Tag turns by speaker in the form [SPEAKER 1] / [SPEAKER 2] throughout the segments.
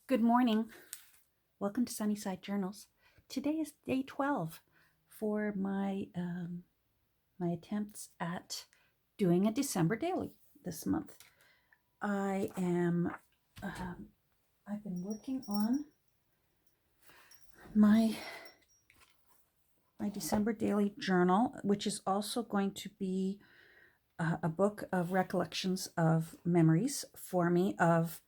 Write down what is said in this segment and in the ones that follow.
[SPEAKER 1] Good morning. Welcome to Sunnyside Journals. Today is day 12 for my my attempts at doing a December daily this month. I've been working on my December daily journal, which is also going to be a book of recollections of memories for me of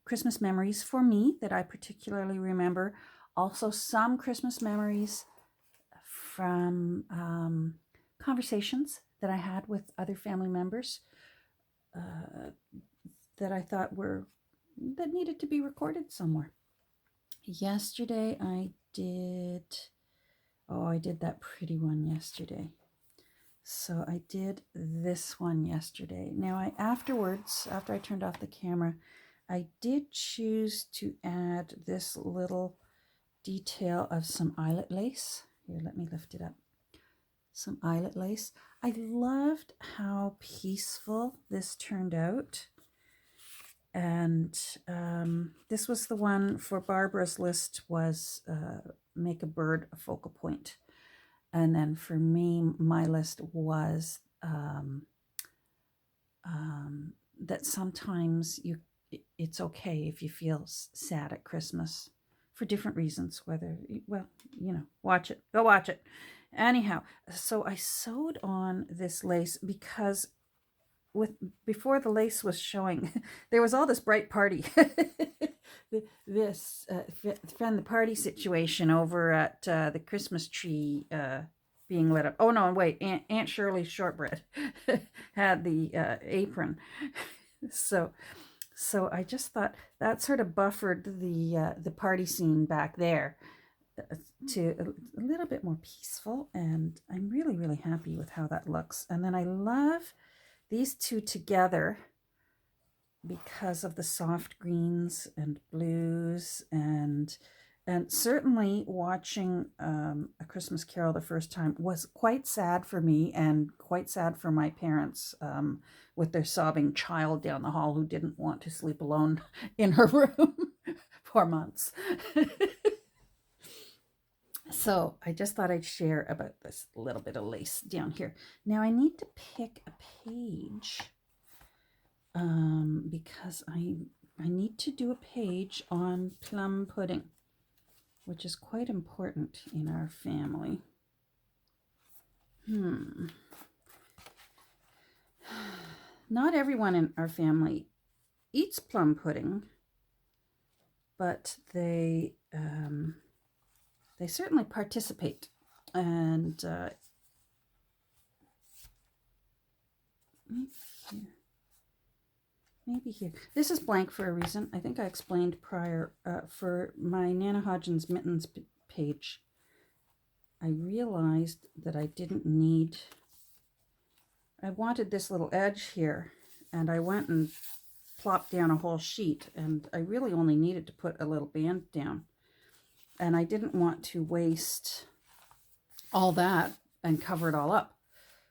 [SPEAKER 1] Christmas memories for me that I particularly remember. Also, some Christmas memories from conversations that I had with other family members that I thought that needed to be recorded somewhere. Yesterday I did that pretty one yesterday. So I did this one yesterday. Now after I turned off the camera, I did choose to add this little detail of some eyelet lace. Here, let me lift it up. Some eyelet lace. I loved how peaceful this turned out. And this was the one for Barbara's list was make a bird a focal point. And then for me, my list was that sometimes it's okay if you feel sad at Christmas for different reasons, whether, well, go watch it. Anyhow, so I sewed on this lace because before the lace was showing, there was all this bright party, this friend the party situation over at the Christmas tree being lit up. Oh no, wait, Aunt Shirley's shortbread had the apron. So I just thought that sort of buffered the party scene back there to a little bit more peaceful, and I'm really, really happy with how that looks. And then I love these two together because of the soft greens and blues, and certainly watching A Christmas Carol the first time was quite sad for me and quite sad for my parents with their sobbing child down the hall who didn't want to sleep alone in her room for months. So I just thought I'd share about this little bit of lace down here. Now I need to pick a page because I need to do a page on plum pudding, which is quite important in our family. Not everyone in our family eats plum pudding, but they certainly participate. And maybe here. This is blank for a reason. I think I explained prior for my Nana Hodgins Mittens page. I realized that I didn't need, I wanted this little edge here, and I went and plopped down a whole sheet, and I really only needed to put a little band down. And I didn't want to waste all that and cover it all up.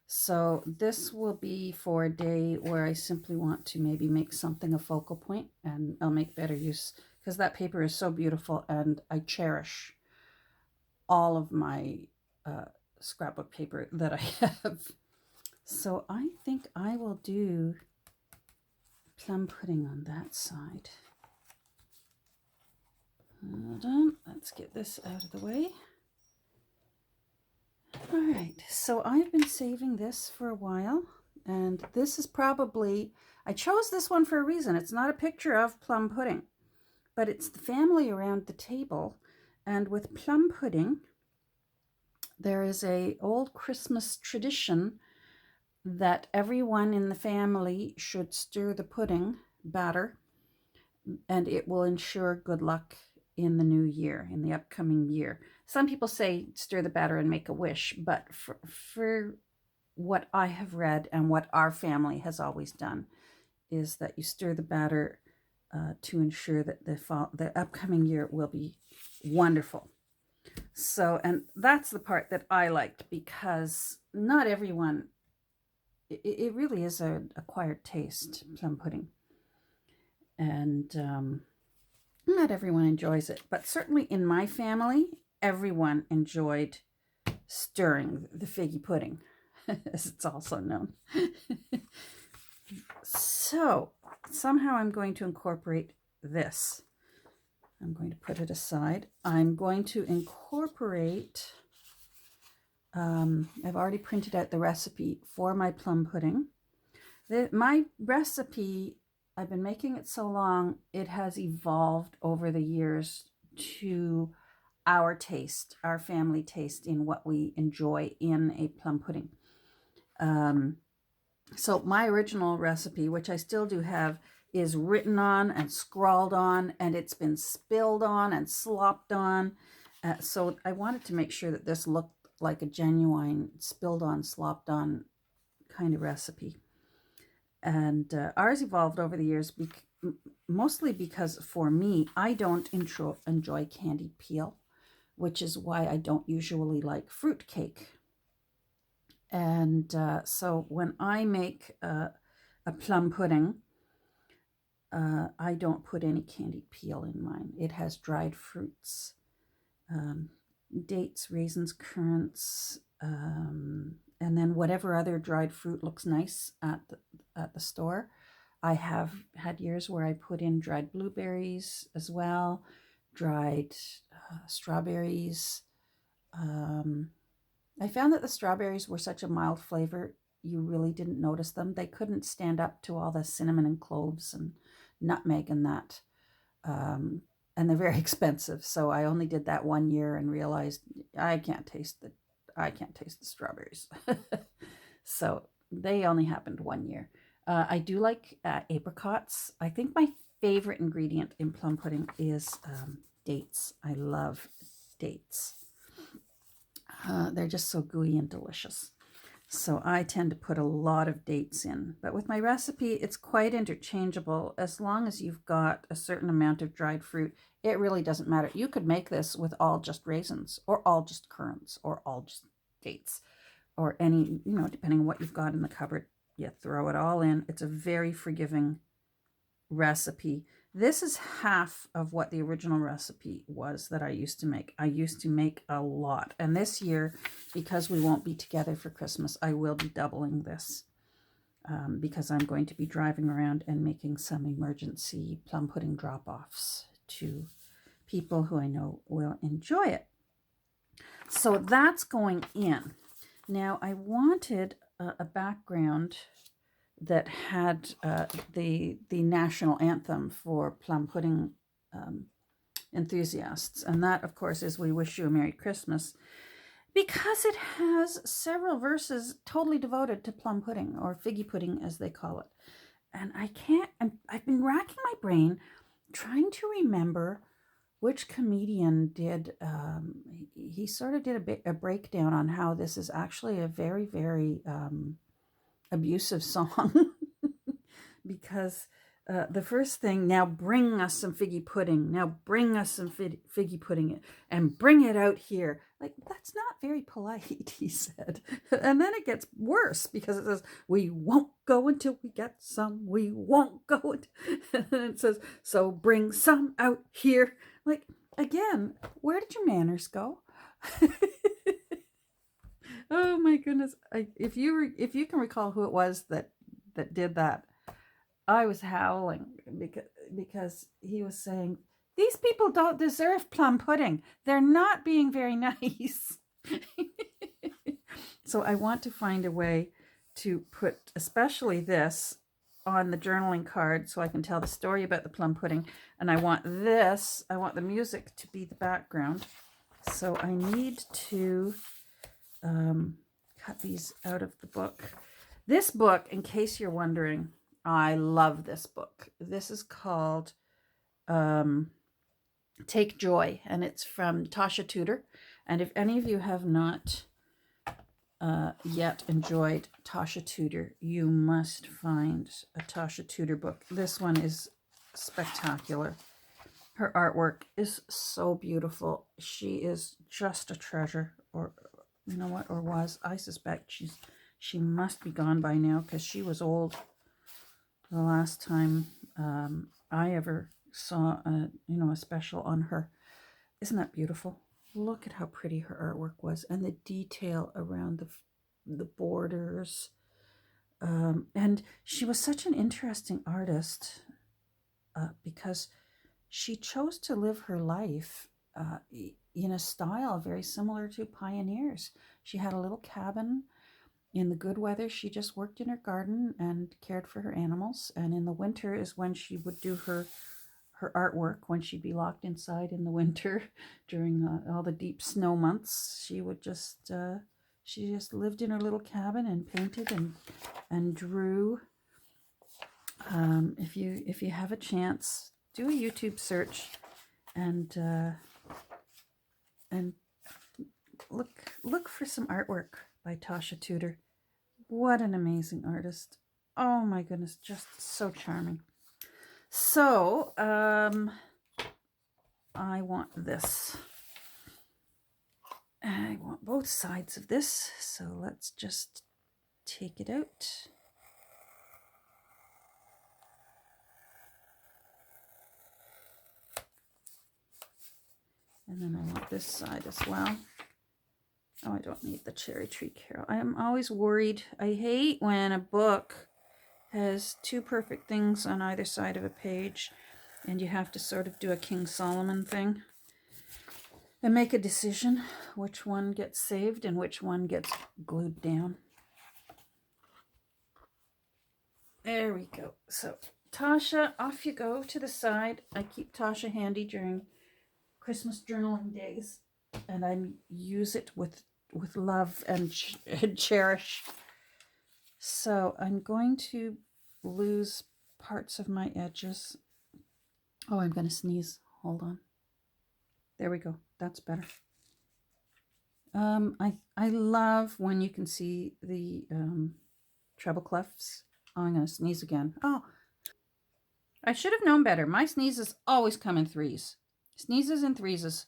[SPEAKER 1] So this will be for a day where I simply want to maybe make something a focal point, and I'll make better use because that paper is so beautiful, and I cherish all of my scrapbook paper that I have. So I think I will do plum pudding on that side. Hold on, let's get this out of the way. All right, so I've been saving this for a while, and this is probably, I chose this one for a reason. It's not a picture of plum pudding, but it's the family around the table. And with plum pudding, there is a old Christmas tradition that everyone in the family should stir the pudding batter, and it will ensure good luck in the new year, in the upcoming year. Some people say stir the batter and make a wish, but for what I have read and what our family has always done is that you stir the batter to ensure that the upcoming year will be wonderful. So, and that's the part that I liked, because not everyone, it really is an acquired taste, plum pudding. And Not everyone enjoys it, but certainly in my family, everyone enjoyed stirring the figgy pudding, as it's also known. So somehow I'm going to incorporate this. I'm going to put it aside. I'm going to incorporate, I've already printed out the recipe for my plum pudding. My recipe, I've been making it so long, it has evolved over the years to our taste, our family taste in what we enjoy in a plum pudding. So my original recipe, which I still do have, is written on and scrawled on, and it's been spilled on and slopped on. So I wanted to make sure that this looked like a genuine spilled on, slopped on kind of recipe. And ours evolved over the years, mostly because for me, I don't enjoy candied peel, which is why I don't usually like fruit cake. And so when I make a plum pudding, I don't put any candied peel in mine. It has dried fruits, dates, raisins, currants, and then whatever other dried fruit looks nice at the store. I have had years where I put in dried blueberries as well, dried strawberries. I found that the strawberries were such a mild flavor, you really didn't notice them. They couldn't stand up to all the cinnamon and cloves and nutmeg and that. And they're very expensive. So I only did that one year and realized I can't taste the strawberries. So they only happened one year. I do like apricots. I think my favorite ingredient in plum pudding is dates. I love dates. They're just so gooey and delicious. So I tend to put a lot of dates in. But with my recipe, it's quite interchangeable. As long as you've got a certain amount of dried fruit, it really doesn't matter. You could make this with all just raisins, or all just currants, or all just dates, or any, depending on what you've got in the cupboard. You throw it all in. It's a very forgiving recipe. This is half of what the original recipe was that I used to make. I used to make a lot. And this year, because we won't be together for Christmas, I will be doubling this because I'm going to be driving around and making some emergency plum pudding drop-offs to people who I know will enjoy it. So that's going in. Now, I wanted a background that had the national anthem for plum pudding enthusiasts. And that, of course, is We Wish You a Merry Christmas, because it has several verses totally devoted to plum pudding, or figgy pudding as they call it. And I've been racking my brain trying to remember which comedian did, he sort of did a breakdown on how this is actually a very, very abusive song. Because the first thing, now bring us some figgy pudding, now bring us some figgy pudding, and bring it out here. Like, that's not very polite, he said. And then it gets worse, because it says, we won't go until we get some, we won't go and it says, so bring some out here. Like, again, where did your manners go? Oh my goodness. If you can recall who it was that did that, I was howling because he was saying, these people don't deserve plum pudding. They're not being very nice. So I want to find a way to put especially this on the journaling card so I can tell the story about the plum pudding. And I want the music to be the background. So I need to cut these out of the book. This book, in case you're wondering, I love this book. This is called Take Joy, and it's from Tasha Tudor. And if any of you have not yet enjoyed Tasha Tudor, you must find a Tasha Tudor book. This one is spectacular. Her artwork is so beautiful. She is just a treasure, or you know what, or was. I suspect she must be gone by now, because she was old the last time I ever saw a special on her. Isn't that beautiful? Look at how pretty her artwork was, and the detail around the borders. And she was such an interesting artist because she chose to live her life in a style very similar to pioneers. She had a little cabin. In the good weather, she just worked in her garden and cared for her animals. And in the winter is when she would do her artwork, when she'd be locked inside in the winter during all the deep snow months. She just lived in her little cabin and painted and drew. If you have a chance, do a YouTube search and look for some artwork by Tasha Tudor. What an amazing artist. Oh my goodness, just so charming. So, I want this. I want both sides of this, so let's just take it out. And then I want this side as well. Oh, I don't need the cherry tree carol. I am always worried. I hate when a book has two perfect things on either side of a page and you have to sort of do a King Solomon thing and make a decision which one gets saved and which one gets glued down. There we go. So Tasha, off you go to the side. I keep Tasha handy during Christmas journaling days, and I use it with love and cherish. So I'm going to lose parts of my edges. Oh, I'm going to sneeze. Hold on. There we go. That's better. I love when you can see the treble clefs. Oh, I'm going to sneeze again. Oh, I should have known better. My sneezes always come in threes. Sneezes and threeses.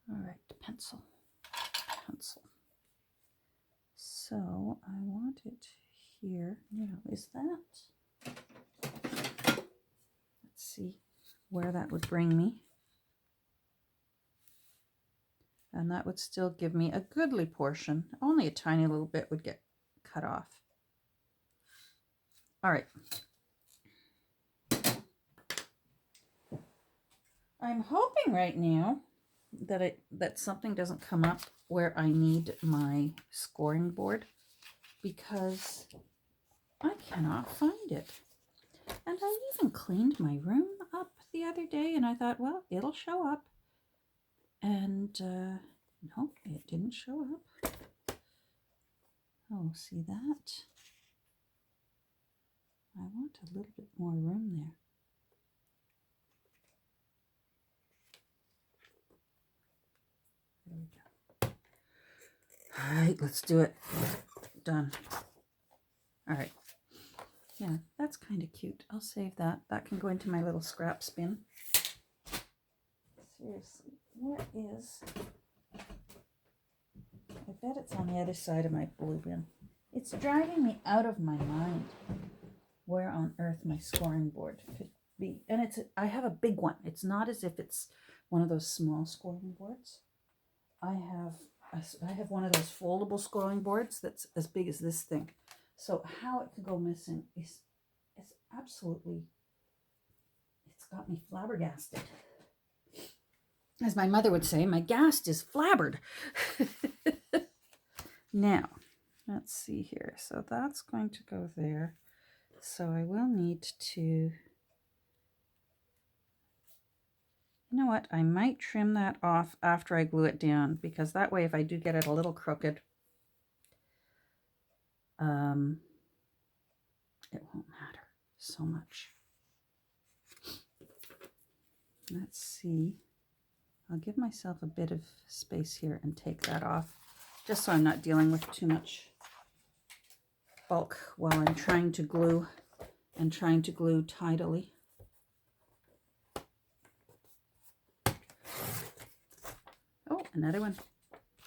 [SPEAKER 1] All right, pencil. So I want it here. Now, is that? Let's see where that would bring me. And that would still give me a goodly portion. Only a tiny little bit would get cut off. All right. I'm hoping right now that something doesn't come up where I need my scoring board, because I cannot find it. And I even cleaned my room up the other day, and I thought, well, it'll show up. And no, it didn't show up. Oh, see that? I want a little bit more room there. There we go. All right, let's do it. Done. All right. Yeah, that's kind of cute. I'll save that. That can go into my little scrap bin. Seriously, what is... I bet it's on the other side of my blue bin. It's driving me out of my mind where on earth my scoring board could be. And I have a big one. It's not as if it's one of those small scoring boards. I have one of those foldable scoring boards that's as big as this thing. So how it could go missing is absolutely, it's got me flabbergasted. As my mother would say, my gast is flabbered. Now, let's see here. So that's going to go there. So I will need to, you know what? I might trim that off after I glue it down, because that way if I do get it a little crooked, it won't matter so much. Let's see. I'll give myself a bit of space here and take that off, just so I'm not dealing with too much bulk while I'm trying to glue and trying to glue tidily. Oh, another one.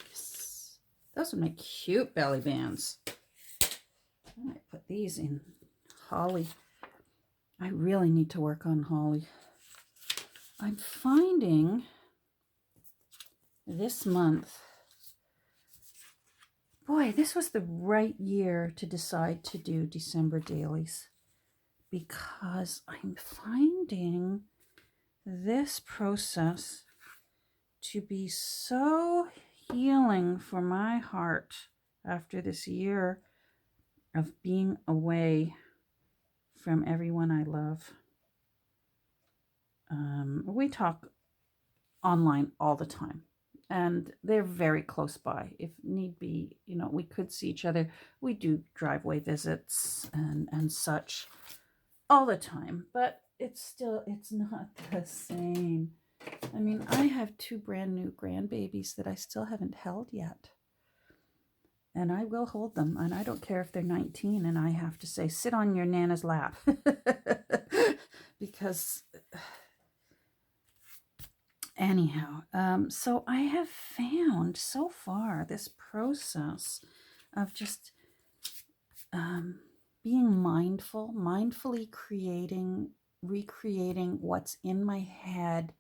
[SPEAKER 1] Yes. Those would make cute belly bands. I might put these in holly I really need to work on holly. I'm finding this month, boy, this was the right year to decide to do December dailies, because I'm finding this process to be so healing for my heart after this year of being away from everyone I love. We talk online all the time, and they're very close by. If need be, you know, we could see each other. We do driveway visits and such all the time, but it's not the same. I mean, I have 2 brand new grandbabies that I still haven't held yet. And I will hold them. And I don't care if they're 19 and I have to say, sit on your Nana's lap. Because, anyhow, so I have found so far this process of just being mindful, mindfully recreating what's in my head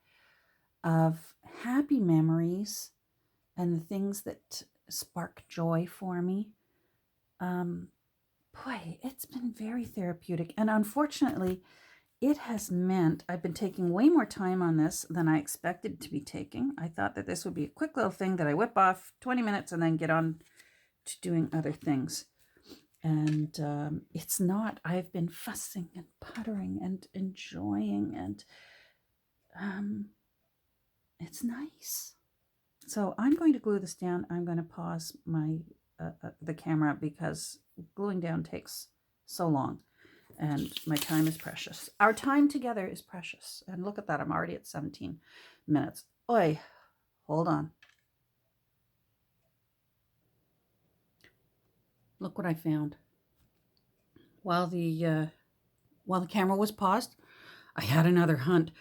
[SPEAKER 1] of happy memories and the things that spark joy for me. Boy, it's been very therapeutic. And unfortunately, it has meant I've been taking way more time on this than I expected to be taking. I thought that this would be a quick little thing that I whip off 20 minutes and then get on to doing other things. And it's not. I've been fussing and puttering and enjoying, and it's nice. So I'm going to glue this down. I'm going to pause my the camera because gluing down takes so long, and my time is precious. Our time together is precious. And look at that. I'm already at 17 minutes. Oi, hold on. Look what I found. While the camera was paused, I had another hunt.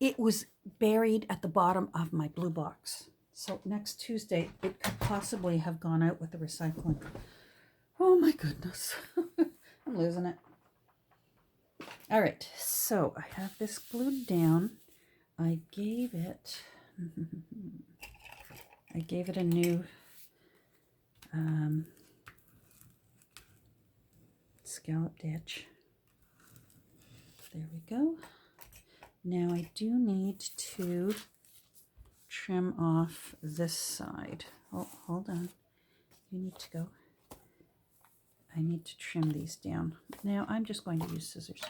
[SPEAKER 1] It was buried at the bottom of my blue box. So next Tuesday, it could possibly have gone out with the recycling. Oh my goodness. I'm losing it. All right, so I have this glued down. I gave it a new scalloped edge. There we go. Now I do need to trim off this side. Oh, hold on. You need to go. I need to trim these down. Now I'm just going to use scissors.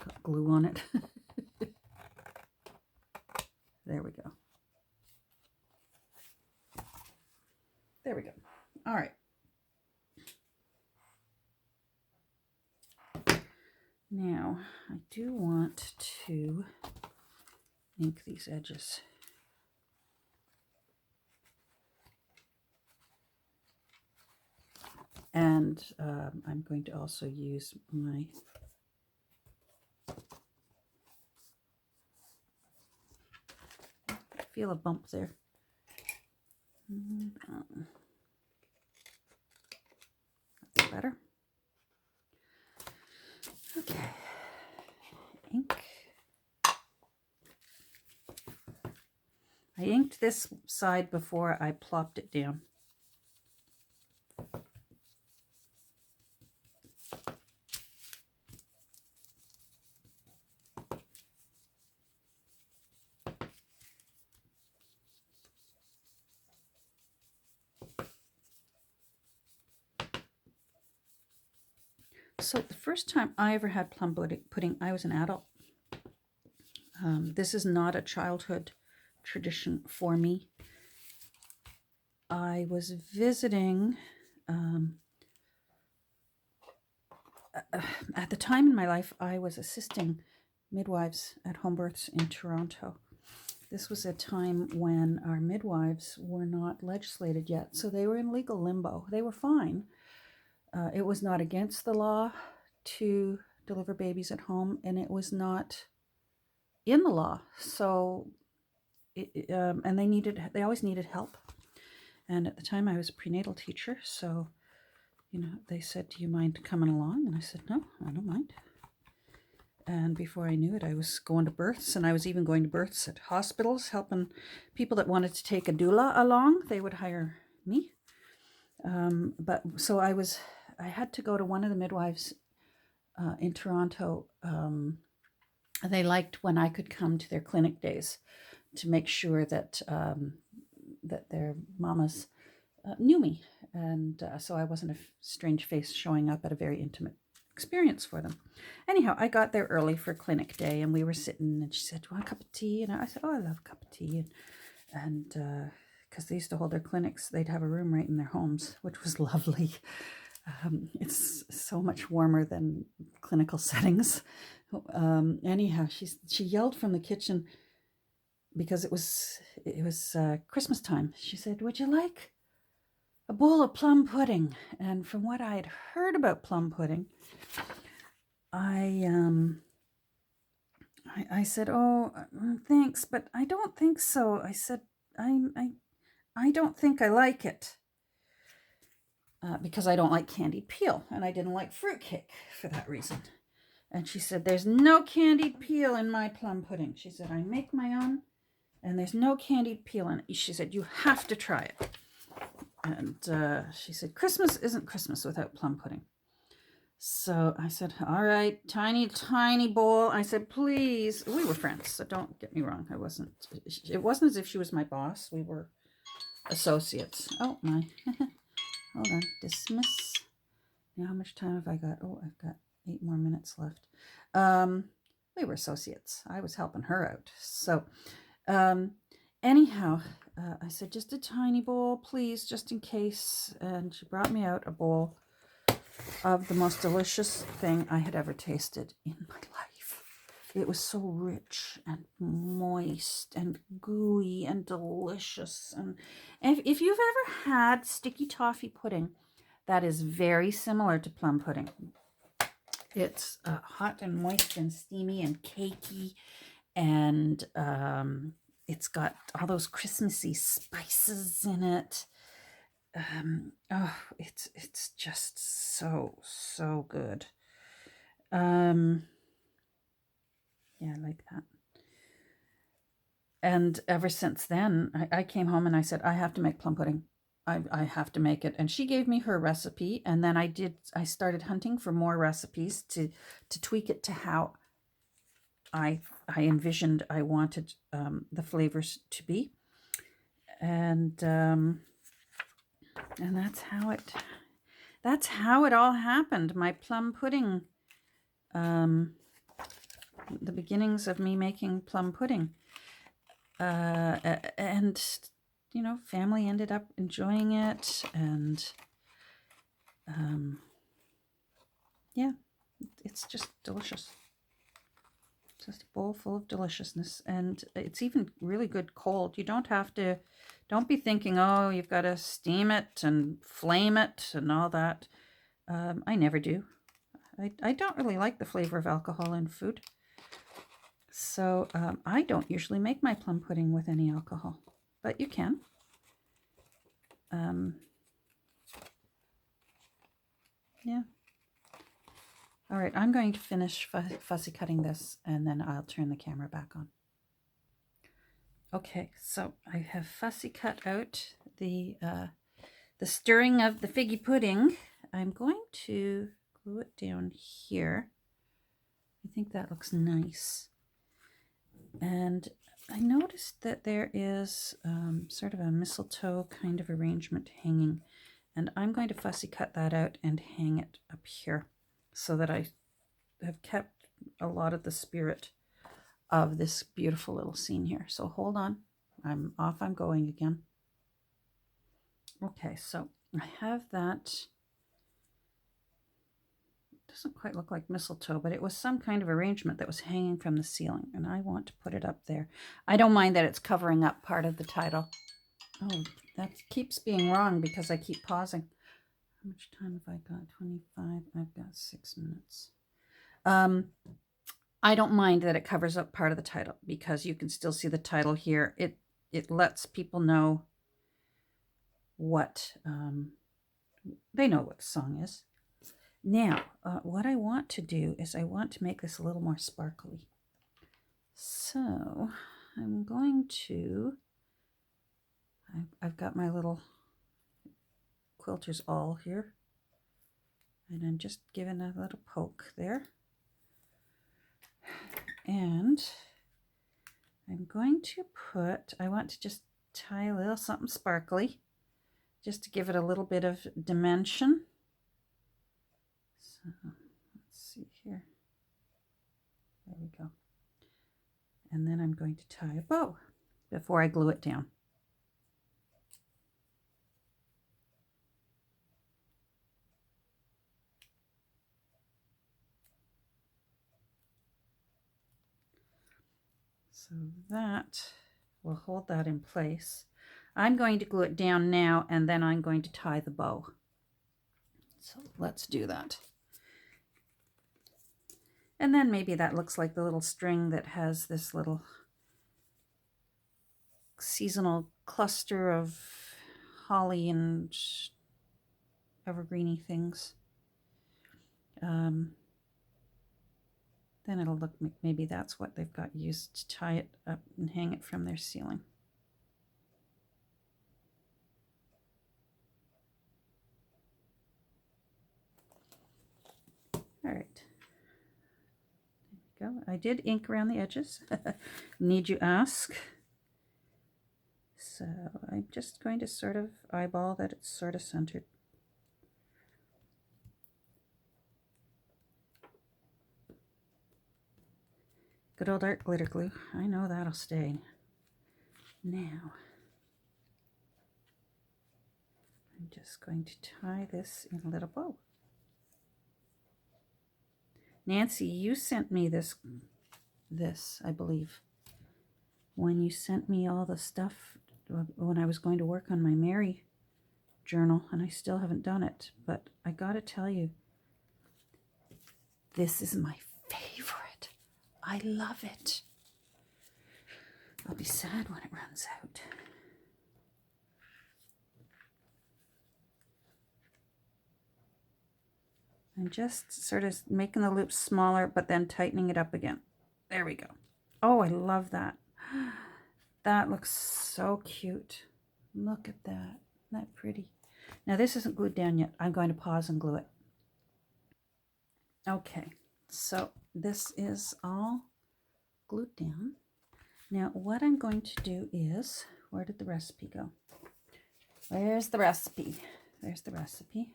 [SPEAKER 1] Got glue on it. There we go. There we go. All right. Now, I do want to ink these edges. And I'm going to also use my feel a bump there. That's better. Okay. Ink. I inked this side before I plopped it down. So the first time I ever had plum pudding, I was an adult. This is not a childhood tradition for me. I was visiting at the time in my life, I was assisting midwives at home births in Toronto. This was a time when our midwives were not legislated yet, so they were in legal limbo. They were fine. It was not against the law to deliver babies at home, and it was not in the law. So, and they always needed help. And at the time, I was a prenatal teacher, so they said, "Do you mind coming along?" And I said, "No, I don't mind." And before I knew it, I was going to births, and I was even going to births at hospitals, helping people that wanted to take a doula along. They would hire me. But so I had to go to one of the midwives in Toronto. They liked when I could come to their clinic days to make sure that that their mamas knew me, and so I wasn't a strange face showing up at a very intimate experience for them. Anyhow, I got there early for clinic day, and we were sitting, and she said, "Do you want a cup of tea?" And I said, "Oh, I love a cup of tea." And because they used to hold their clinics, they'd have a room right in their homes, which was lovely. It's so much warmer than clinical settings. Anyhow, she yelled from the kitchen because it was Christmas time. She said, "Would you like a bowl of plum pudding?" And from what I had heard about plum pudding, I said, "Oh, thanks, but I don't think so." I said, I don't think I like it because I don't like candied peel, and I didn't like fruitcake for that reason. And she said, "There's no candied peel in my plum pudding." She said, "I make my own, and there's no candied peel in it." She said, "You have to try it." And she said, "Christmas isn't Christmas without plum pudding." So I said, "All right, tiny bowl." I said, "Please." We were friends, so don't get me wrong. It wasn't as if she was my boss. We were associates. Oh, my. Hold on. Dismiss. Now, how much time have I got? Oh, I've got 8 more minutes left. We were associates. I was helping her out. So, anyhow, I said, "Just a tiny bowl, please, just in case." And she brought me out a bowl of the most delicious thing I had ever tasted in my life. It was so rich and moist and gooey and delicious. And if you've ever had sticky toffee pudding, that is very similar to plum pudding. It's hot and moist and steamy and cakey, and it's got all those Christmassy spices in it. It's just so good. Yeah, I like that. And ever since then, I came home and I said, "I have to make plum pudding. I have to make it." And she gave me her recipe, and then I started hunting for more recipes to tweak it to how I envisioned I wanted the flavors to be. And that's how it all happened. My plum pudding, the beginnings of me making plum pudding. And family ended up enjoying it, and yeah, it's just delicious. Just a bowl full of deliciousness, and it's even really good cold. You don't be thinking, "Oh, you've got to steam it and flame it and all that." I never do. I don't really like the flavor of alcohol in food. So I don't usually make my plum pudding with any alcohol, but you can. Yeah. All right, I'm going to finish fussy cutting this, and then I'll turn the camera back on. Okay, so I have fussy cut out the stirring of the figgy pudding. I'm going to glue it down here. I think that looks nice. And I noticed that there is sort of a mistletoe kind of arrangement hanging, and I'm going to fussy cut that out and hang it up here so that I have kept a lot of the spirit of this beautiful little scene here. So hold on, I'm going again. Okay, so I have that doesn't quite look like mistletoe, but it was some kind of arrangement that was hanging from the ceiling, and I want to put it up there. I don't mind that it's covering up part of the title. Oh, that keeps being wrong because I keep pausing. How much time have I got? 25. I've got 6 minutes. I don't mind that it covers up part of the title because you can still see the title here. It lets people know what they know what the song is. Now, what I want to do is I want to make this a little more sparkly. So I'm going to, I've got my little quilter's awl here, and I'm just giving a little poke there. And I'm going to put, I want to just tie a little something sparkly, just to give it a little bit of dimension. So let's see here. There we go. And then I'm going to tie a bow before I glue it down. So that will hold that in place. I'm going to glue it down now, and then I'm going to tie the bow. So let's do that. And then maybe that looks like the little string that has this little seasonal cluster of holly and evergreeny things. Then it'll look, maybe that's what they've got used to tie it up and hang it from their ceiling. All right. There we go. I did ink around the edges. Need you ask? So I'm just going to sort of eyeball that it's sort of centered. Good old art glitter glue. I know that'll stay. Now, I'm just going to tie this in a little bow. Nancy, you sent me this, I believe, when you sent me all the stuff when I was going to work on my Mary journal, and I still haven't done it, but I gotta tell you, this is my favorite. I love it. I'll be sad when it runs out. I'm just sort of making the loops smaller, but then tightening it up again. There we go. Oh, I love that. That looks so cute. Look at that. Isn't that pretty? Now this isn't glued down yet. I'm going to pause and glue it. Okay, so this is all glued down. Now what I'm going to do is, where did the recipe go? Where's the recipe? There's the recipe.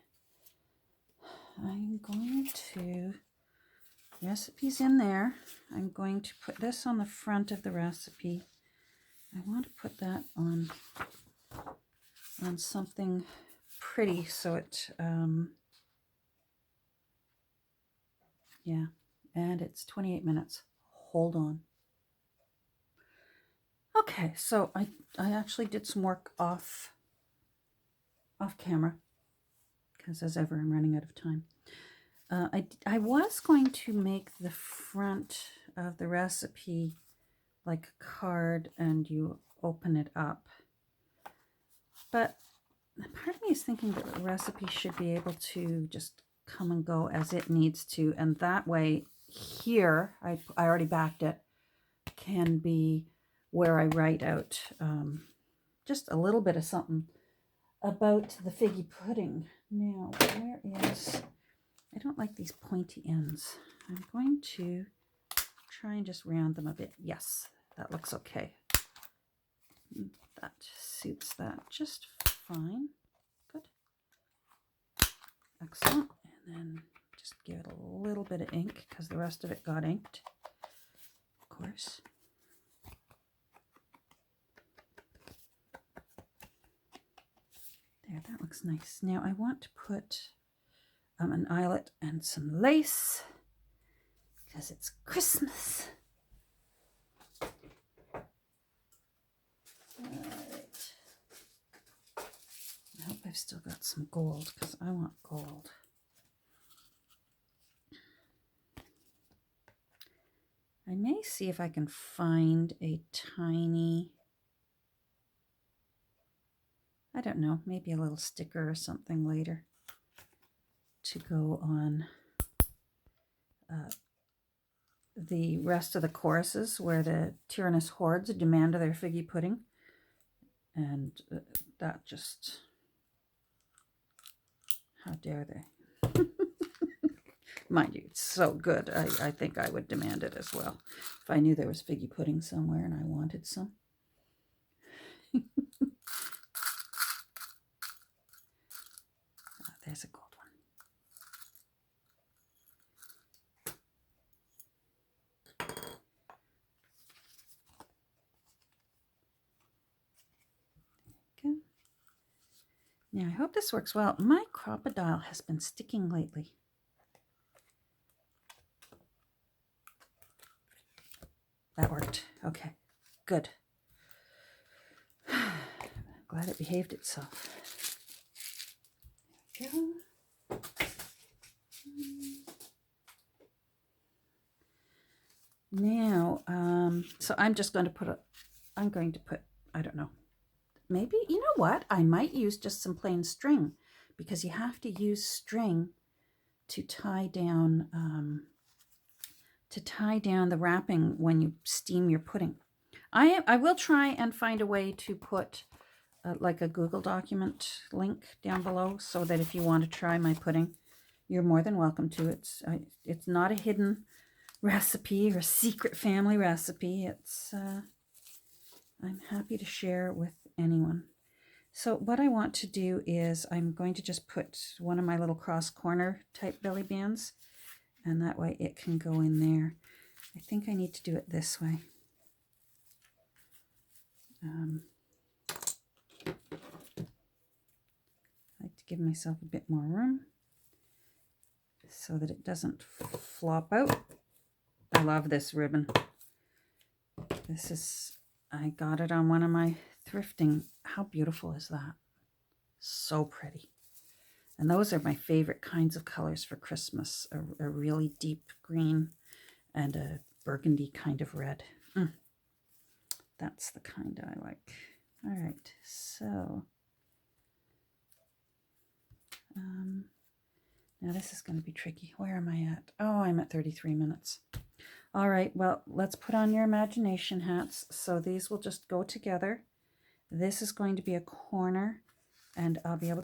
[SPEAKER 1] I'm going to, recipe's in there. I'm going to put this on the front of the recipe. I want to put that on something pretty so it, yeah, and it's 28 minutes. Hold on. Okay, so I actually did some work off camera, because as ever I'm running out of time. I was going to make the front of the recipe like a card and you open it up, but part of me is thinking that the recipe should be able to just come and go as it needs to, and that way here, I already backed it, can be where I write out just a little bit of something about the figgy pudding. Now, where is, I don't like these pointy ends. I'm going to try and just round them a bit. Yes, that looks okay. That suits that just fine. Good. Excellent. And then just give it a little bit of ink because the rest of it got inked, of course. There, that looks nice. Now I want to put an eyelet and some lace because it's Christmas. All right. I hope I've still got some gold because I want gold. I may see if I can find a tiny, I don't know, maybe a little sticker or something later to go on the rest of the choruses where the tyrannous hordes demand their figgy pudding. And that just, how dare they? Mind you, it's so good. I think I would demand it as well if I knew there was figgy pudding somewhere and I wanted some. There's a gold one. Okay. Now I hope this works well. My crocodile has been sticking lately. That worked. Okay, good. Glad it behaved itself. There we go. Now, so I'm just going to put I don't know, maybe, you know what? I might use just some plain string because you have to use string to tie down the wrapping when you steam your pudding. I will try and find a way to put like a Google document link down below so that if you want to try my pudding, you're more than welcome to. It's not a hidden recipe or secret family recipe. It's I'm happy to share with anyone. So what I want to do is I'm going to just put one of my little cross corner type belly bands, and that way it can go in there. I think I need to do it this way. I like to give myself a bit more room so that it doesn't flop out. I love this ribbon. I got it on one of my thrifting. How beautiful is that? So pretty. And those are my favorite kinds of colors for Christmas. A really deep green and a burgundy kind of red. That's the kind I like. All right, so now this is going to be tricky. Where am I at? Oh, I'm at 33 minutes. All right, well, let's put on your imagination hats. So these will just go together. This is going to be a corner, and I'll be able to